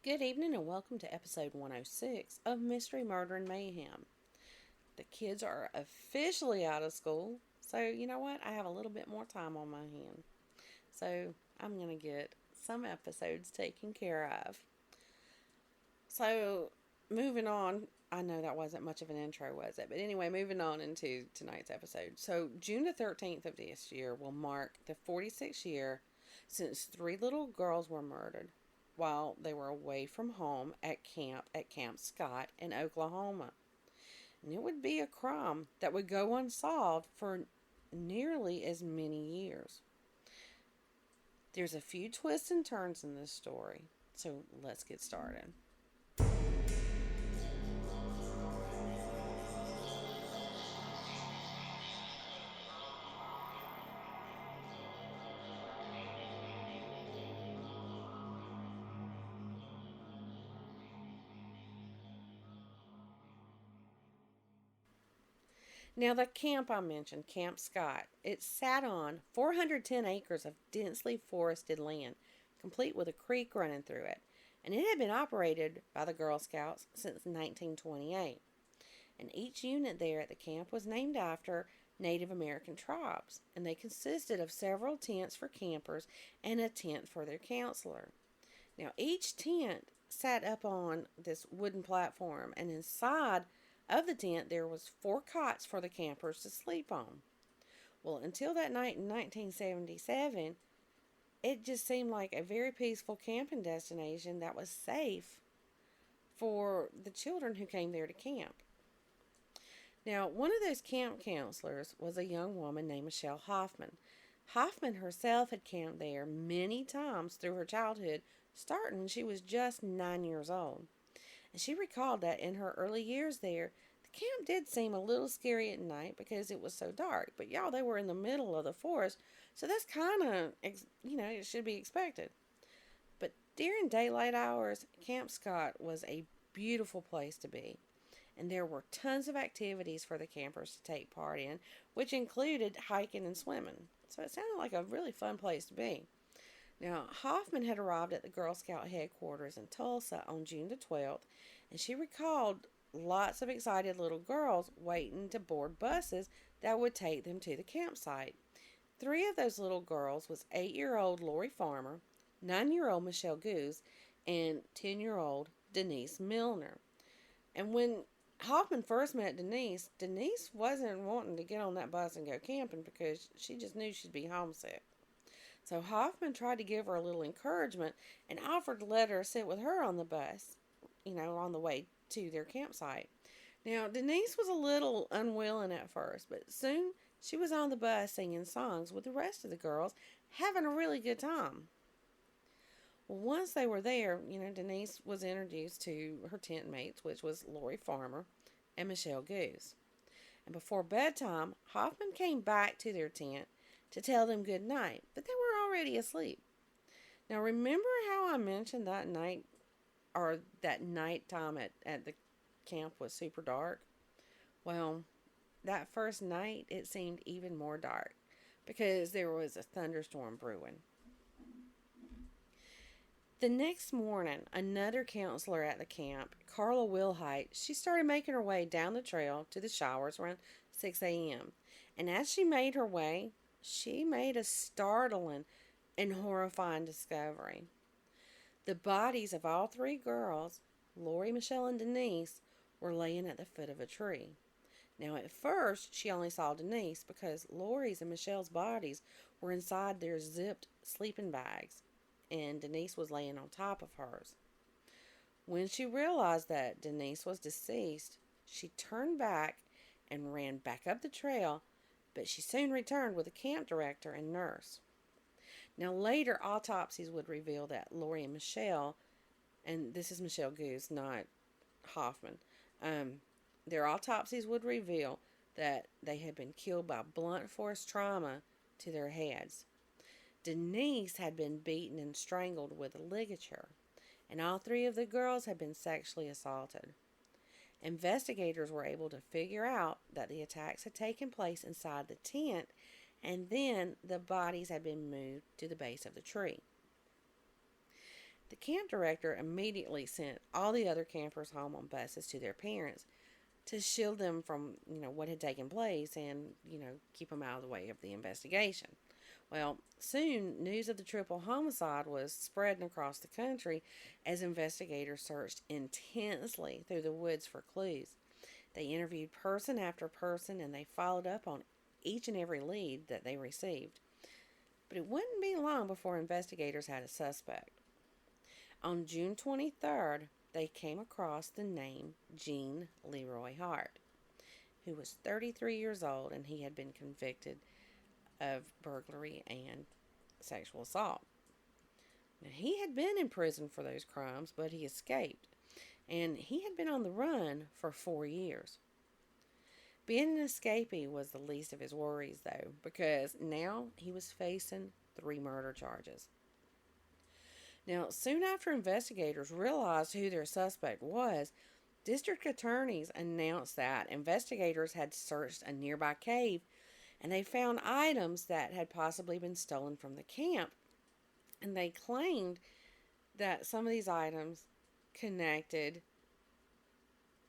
Good evening and welcome to episode 106 of Mystery Murder and Mayhem. The kids are officially out of school, so you know what? I have a little bit more time on my hand. So I'm going to get some episodes taken care of. So moving on, I know that wasn't much of an intro, was it? But anyway, moving on into tonight's episode. So June the 13th of this year will mark the 46th year since three little girls were murdered while they were away from home at Camp Scott in Oklahoma. And it would be a crime that would go unsolved for nearly as many years. There's a few twists and turns in this story, so let's get started. Now, the camp I mentioned, Camp Scott, it sat on 410 acres of densely forested land, complete with a creek running through it, and it had been operated by the Girl Scouts since 1928. And each unit there at the camp was named after Native American tribes, and they consisted of several tents for campers and a tent for their counselor. Now, each tent sat up on this wooden platform, and inside of the tent there was four cots for the campers to sleep on. Well, until that night in 1977, it just seemed like a very peaceful camping destination that was safe for the children who came there to camp. Now, one of those camp counselors was a young woman named Michelle Hoffman. Hoffman herself had camped there many times through her childhood, starting when she was just 9 years old. And she recalled that in her early years there, the camp did seem a little scary at night because it was so dark. But y'all, they were in the middle of the forest, so that's kind of, it should be expected. But during daylight hours, Camp Scott was a beautiful place to be. And there were tons of activities for the campers to take part in, which included hiking and swimming. So it sounded like a really fun place to be. Now, Hoffman had arrived at the Girl Scout headquarters in Tulsa on June the 12th, and she recalled lots of excited little girls waiting to board buses that would take them to the campsite. Three of those little girls was 8-year-old Lori Farmer, 9-year-old Michelle Goose, and 10-year-old Denise Milner. And when Hoffman first met Denise, Denise wasn't wanting to get on that bus and go camping because she just knew she'd be homesick. So Hoffman tried to give her a little encouragement and offered to let her sit with her on the bus, on the way to their campsite. Now, Denise was a little unwilling at first, but soon she was on the bus singing songs with the rest of the girls, having a really good time. Well, once they were there, Denise was introduced to her tent mates, which was Lori Farmer and Michelle Goose. And before bedtime, Hoffman came back to their tent to tell them good night, but they were already asleep. Now, remember how I mentioned that night, or that nighttime at the camp was super dark? Well, that first night, it seemed even more dark because there was a thunderstorm brewing. The next morning, another counselor at the camp, Carla Wilhite, she started making her way down the trail to the showers around 6 a.m. And as she made her way, she made a startling and horrifying discovery. The bodies of all three girls, Lori, Michelle, and Denise, were laying at the foot of a tree. Now, at first, she only saw Denise because Lori's and Michelle's bodies were inside their zipped sleeping bags, and Denise was laying on top of hers. When she realized that Denise was deceased, she turned back and ran back up the trail, but she soon returned with the camp director and nurse. Now, later autopsies would reveal that Lori and Michelle, and this is Michelle Goose, not Hoffman, their autopsies would reveal that they had been killed by blunt force trauma to their heads. Denise had been beaten and strangled with a ligature, and all three of the girls had been sexually assaulted. Investigators were able to figure out that the attacks had taken place inside the tent, and then the bodies had been moved to the base of the tree. The camp director immediately sent all the other campers home on buses to their parents to shield them from, what had taken place and, keep them out of the way of the investigation. Well, soon news of the triple homicide was spreading across the country as investigators searched intensely through the woods for clues. They interviewed person after person and they followed up on each and every lead that they received. But it wouldn't be long before investigators had a suspect. On June 23rd, they came across the name Gene Leroy Hart, who was 33 years old and he had been convicted of burglary and sexual assault. Now, he had been in prison for those crimes, but he escaped, and he had been on the run for 4 years. Being an escapee was the least of his worries, though, because now he was facing 3 murder charges. Now, soon after investigators realized who their suspect was, district attorneys announced that investigators had searched a nearby cave and they found items that had possibly been stolen from the camp. And they claimed that some of these items connected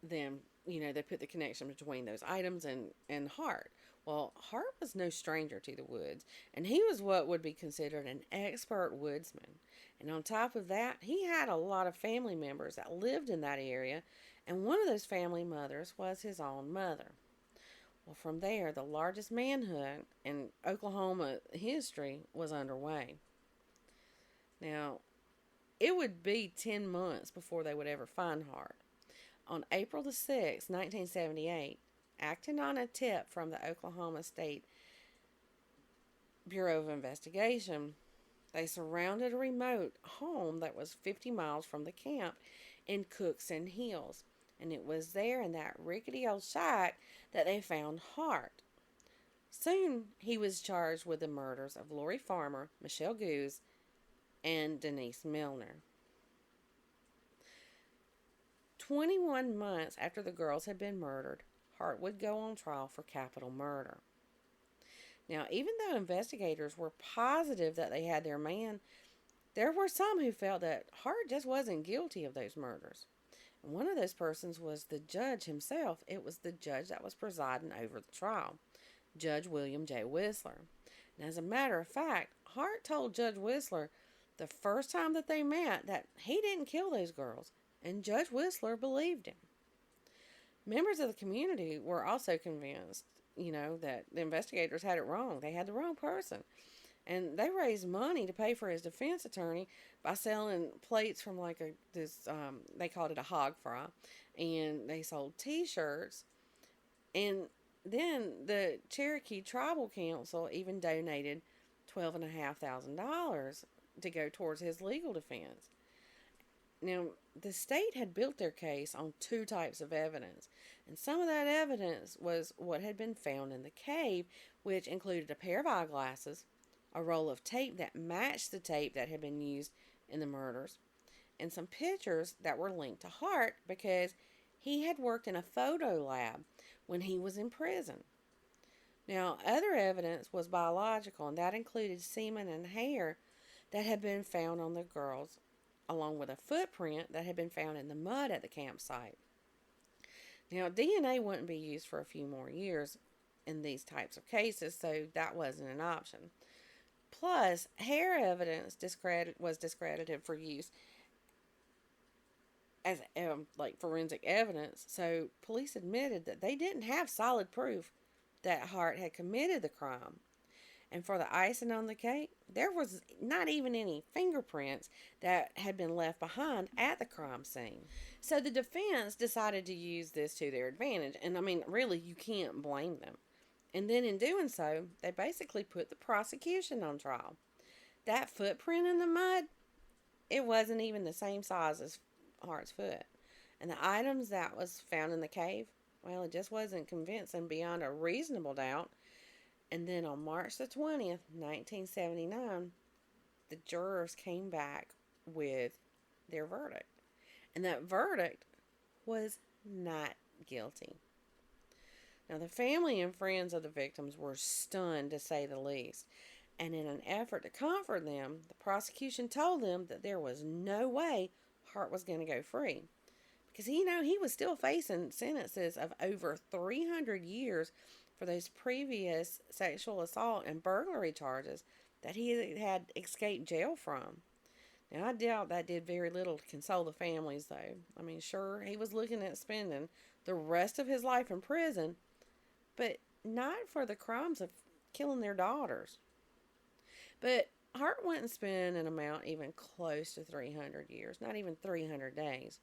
them, they put the connection between those items and Hart. Well, Hart was no stranger to the woods, and he was what would be considered an expert woodsman. And on top of that, he had a lot of family members that lived in that area, and one of those family mothers was his own mother. Well, from there, the largest manhunt in Oklahoma history was underway. Now, it would be 10 months before they would ever find Hart. On April the 6th, 1978, acting on a tip from the Oklahoma State Bureau of Investigation, they surrounded a remote home that was 50 miles from the camp in Cookson Hills. And it was there in that rickety old shack that they found Hart. Soon he was charged with the murders of Lori Farmer, Michelle Goose, and Denise Milner. 21 months after the girls had been murdered, Hart would go on trial for capital murder. Now, even though investigators were positive that they had their man, there were some who felt that Hart just wasn't guilty of those murders. And one of those persons was the judge himself. It was the judge that was presiding over the trial, Judge William J. Whistler. And as a matter of fact, Hart told Judge Whistler the first time that they met that he didn't kill those girls, and Judge Whistler believed him. Members of the community were also convinced, that the investigators had it wrong. They had the wrong person. And they raised money to pay for his defense attorney by selling plates from they called it a hog fry. And they sold t-shirts. And then the Cherokee Tribal Council even donated $12,500 to go towards his legal defense. Now, the state had built their case on 2 types of evidence, and some of that evidence was what had been found in the cave, which included a pair of eyeglasses, a roll of tape that matched the tape that had been used in the murders, and some pictures that were linked to Hart because he had worked in a photo lab when he was in prison. Now, other evidence was biological, and that included semen and hair that had been found on the girls, along with a footprint that had been found in the mud at the campsite. Now, DNA wouldn't be used for a few more years in these types of cases, so that wasn't an option. Plus, hair evidence was discredited for use as forensic evidence, so police admitted that they didn't have solid proof that Hart had committed the crime. And for the icing on the cake, there was not even any fingerprints that had been left behind at the crime scene. So the defense decided to use this to their advantage. And really, you can't blame them. And then in doing so, they basically put the prosecution on trial. That footprint in the mud, it wasn't even the same size as Hart's foot. And the items that was found in the cave, well, it just wasn't convincing beyond a reasonable doubt. And then on March the 20th, 1979, the jurors came back with their verdict. And that verdict was not guilty. Now, the family and friends of the victims were stunned, to say the least. And in an effort to comfort them, the prosecution told them that there was no way Hart was going to go free. Because, he was still facing sentences of over 300 years for those previous sexual assault and burglary charges that he had escaped jail from. Now, I doubt that did very little to console the families, though. I mean, sure, he was looking at spending the rest of his life in prison, but not for the crimes of killing their daughters. But Hart wouldn't spend an amount even close to 300 years, not even 300 days.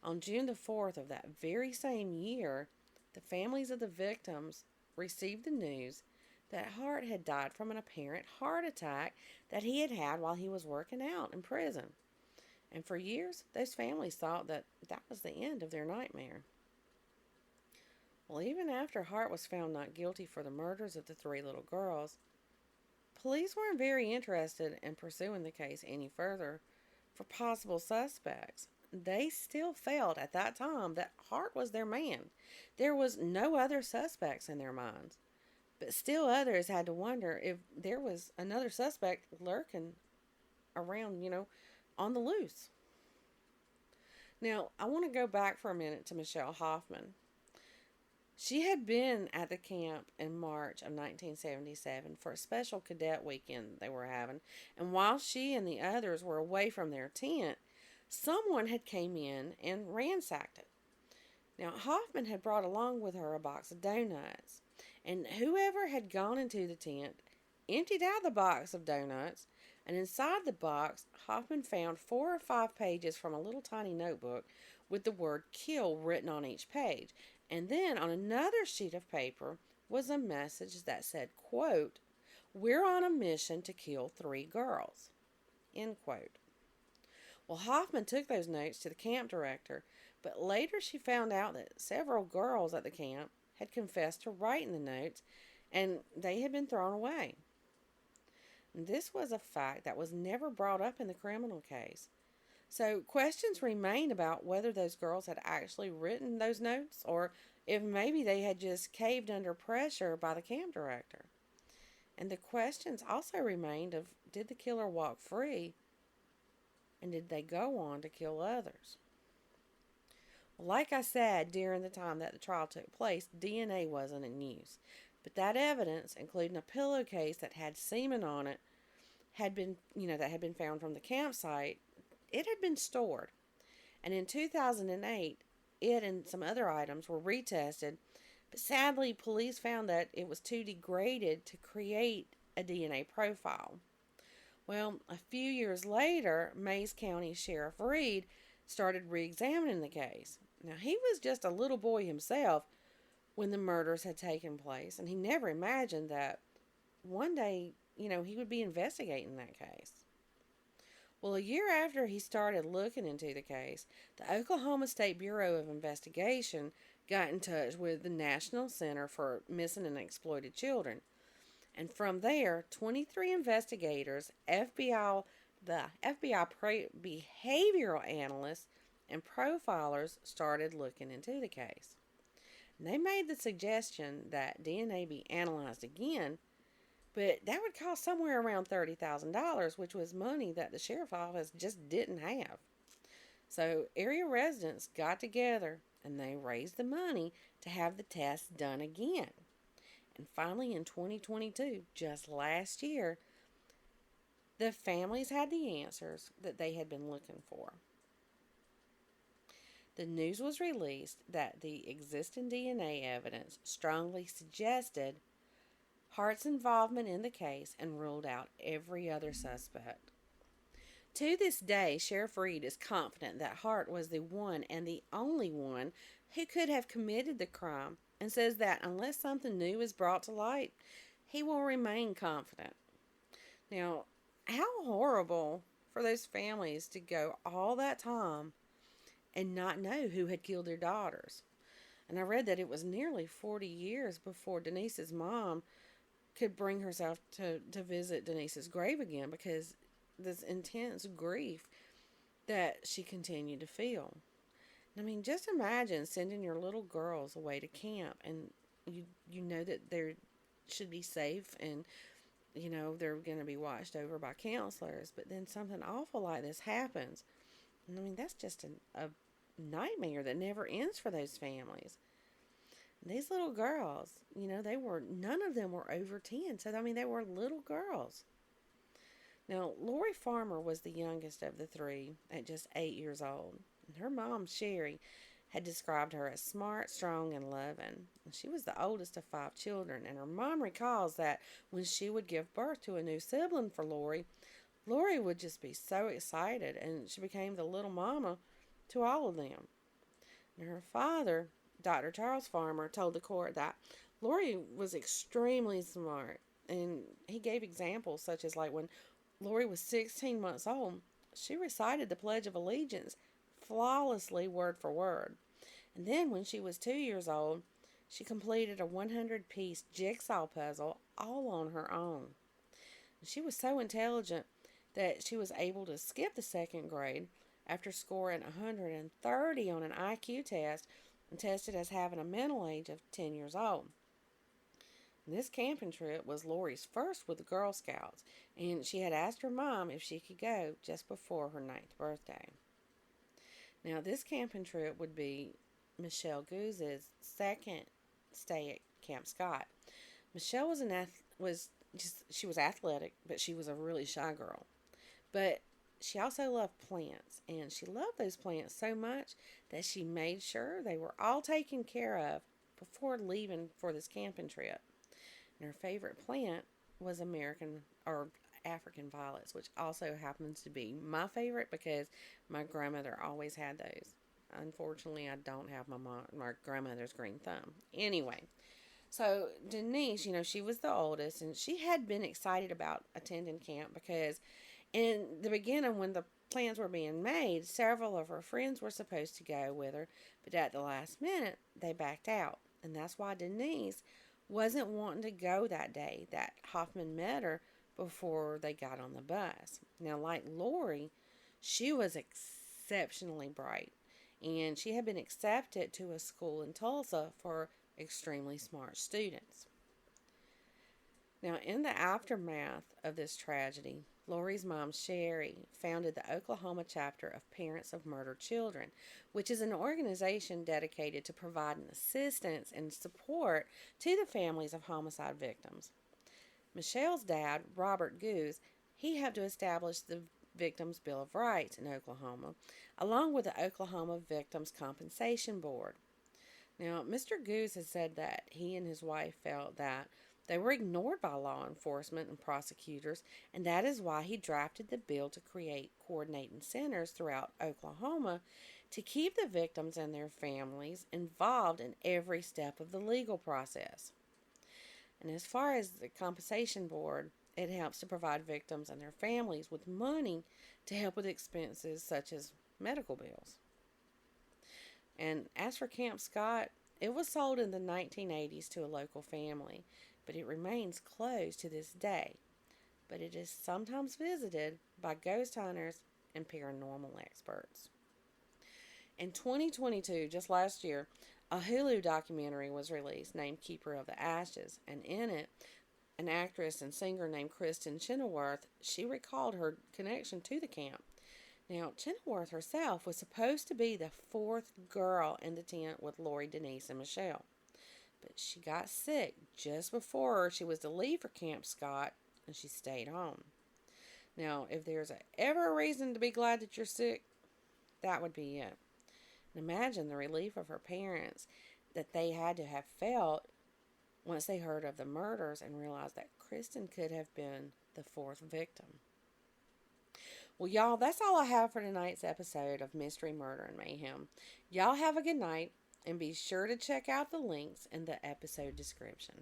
On June the 4th of that very same year, the families of the victims received the news that Hart had died from an apparent heart attack that he had had while he was working out in prison. And for years, those families thought that that was the end of their nightmare. Well, even after Hart was found not guilty for the murders of the three little girls, police weren't very interested in pursuing the case any further for possible suspects. They still felt at that time that Hart was their man. There was no other suspects in their minds. But still others had to wonder if there was another suspect lurking around, on the loose. Now, I want to go back for a minute to Michelle Hoffman. She had been at the camp in March of 1977 for a special cadet weekend they were having, and while she and the others were away from their tent, someone had came in and ransacked it. Now, Hoffman had brought along with her a box of donuts, and whoever had gone into the tent emptied out the box of donuts, and inside the box, Hoffman found 4 or 5 pages from a little tiny notebook with the word kill written on each page. And then on another sheet of paper was a message that said, quote, "We're on a mission to kill 3 girls," end quote. Well, Hoffman took those notes to the camp director, but later she found out that several girls at the camp had confessed to writing the notes, and they had been thrown away. And this was a fact that was never brought up in the criminal case. So questions remained about whether those girls had actually written those notes or if maybe they had just caved under pressure by the camp director. And the questions also remained of, did the killer walk free and did they go on to kill others? Well, like I said, during the time that the trial took place, DNA wasn't in use. But that evidence, including a pillowcase that had semen on it, had been, that had been found from the campsite. It had been stored, and in 2008, it and some other items were retested, but sadly, police found that it was too degraded to create a DNA profile. Well, a few years later, Mays County Sheriff Reed started re-examining the case. Now, he was just a little boy himself when the murders had taken place, and he never imagined that one day, he would be investigating that case. Well, a year after he started looking into the case, the Oklahoma State Bureau of Investigation got in touch with the National Center for Missing and Exploited Children. And from there, 23 investigators, the FBI behavioral analysts, and profilers started looking into the case. And they made the suggestion that DNA be analyzed again, but that would cost somewhere around $30,000, which was money that the sheriff's office just didn't have. So area residents got together and they raised the money to have the test done again. And finally in 2022, just last year, the families had the answers that they had been looking for. The news was released that the existing DNA evidence strongly suggested Hart's involvement in the case and ruled out every other suspect. To this day, Sheriff Reed is confident that Hart was the one and the only one who could have committed the crime and says that unless something new is brought to light, he will remain confident. Now, how horrible for those families to go all that time and not know who had killed their daughters. And I read that it was nearly 40 years before Denise's mom could bring herself to visit Denise's grave again because this intense grief that she continued to feel. I mean, just imagine sending your little girls away to camp and you know that they should be safe and they're going to be watched over by counselors, but then something awful like this happens. And I mean, that's just a nightmare that never ends for those families. These little girls, none of them were over 10. So, I mean, they were little girls. Now, Lori Farmer was the youngest of the three at just 8 years old. And her mom, Sherry, had described her as smart, strong, and loving. And she was the oldest of 5 children, and her mom recalls that when she would give birth to a new sibling for Lori, Lori would just be so excited, and she became the little mama to all of them. And her father, Dr. Charles Farmer, told the court that Lori was extremely smart, and he gave examples such as like when Lori was 16 months old, she recited the Pledge of Allegiance flawlessly, word for word. And then when she was 2 years old, she completed a 100-piece jigsaw puzzle all on her own. She was so intelligent that she was able to skip the second grade after scoring 130 on an IQ test and tested as having a mental age of 10 years old. This camping trip was Lori's first with the Girl Scouts, and she had asked her mom if she could go just before her 9th birthday. Now, this camping trip would be Michelle Goose's second stay at Camp Scott. Michelle she was athletic, but she was a really shy girl. But she also loved plants, and she loved those plants so much that she made sure they were all taken care of before leaving for this camping trip. And her favorite plant was American or African violets, which also happens to be my favorite because my grandmother always had those. Unfortunately, I don't have my grandmother's green thumb. Anyway, so Denise, she was the oldest, and she had been excited about attending camp because in the beginning, when the plans were being made, several of her friends were supposed to go with her, but at the last minute, they backed out. And that's why Denise wasn't wanting to go that day that Hoffman met her before they got on the bus. Now, like Lori, she was exceptionally bright, and she had been accepted to a school in Tulsa for extremely smart students. Now, in the aftermath of this tragedy, Lori's mom, Sherry, founded the Oklahoma chapter of Parents of Murdered Children, which is an organization dedicated to providing assistance and support to the families of homicide victims. Michelle's dad, Robert Goose, he helped to establish the Victims' Bill of Rights in Oklahoma, along with the Oklahoma Victims' Compensation Board. Now, Mr. Goose has said that he and his wife felt that they were ignored by law enforcement and prosecutors, and that is why he drafted the bill to create coordinating centers throughout Oklahoma to keep the victims and their families involved in every step of the legal process. And as far as the compensation board, it helps to provide victims and their families with money to help with expenses such as medical bills. And as for Camp Scott, it was sold in the 1980s to a local family, but it remains closed to this day. But it is sometimes visited by ghost hunters and paranormal experts. In 2022, just last year, a Hulu documentary was released named Keeper of the Ashes, and in it, an actress and singer named Kristen Chenoweth, she recalled her connection to the camp. Now, Chenoweth herself was supposed to be the fourth girl in the tent with Lori, Denise, and Michelle. But she got sick just before she was to leave for Camp Scott, and she stayed home. Now, if there's ever a reason to be glad that you're sick, that would be it. And imagine the relief of her parents that they had to have felt once they heard of the murders and realized that Kristen could have been the fourth victim. Well, y'all, that's all I have for tonight's episode of Mystery, Murder, and Mayhem. Y'all have a good night, and be sure to check out the links in the episode description.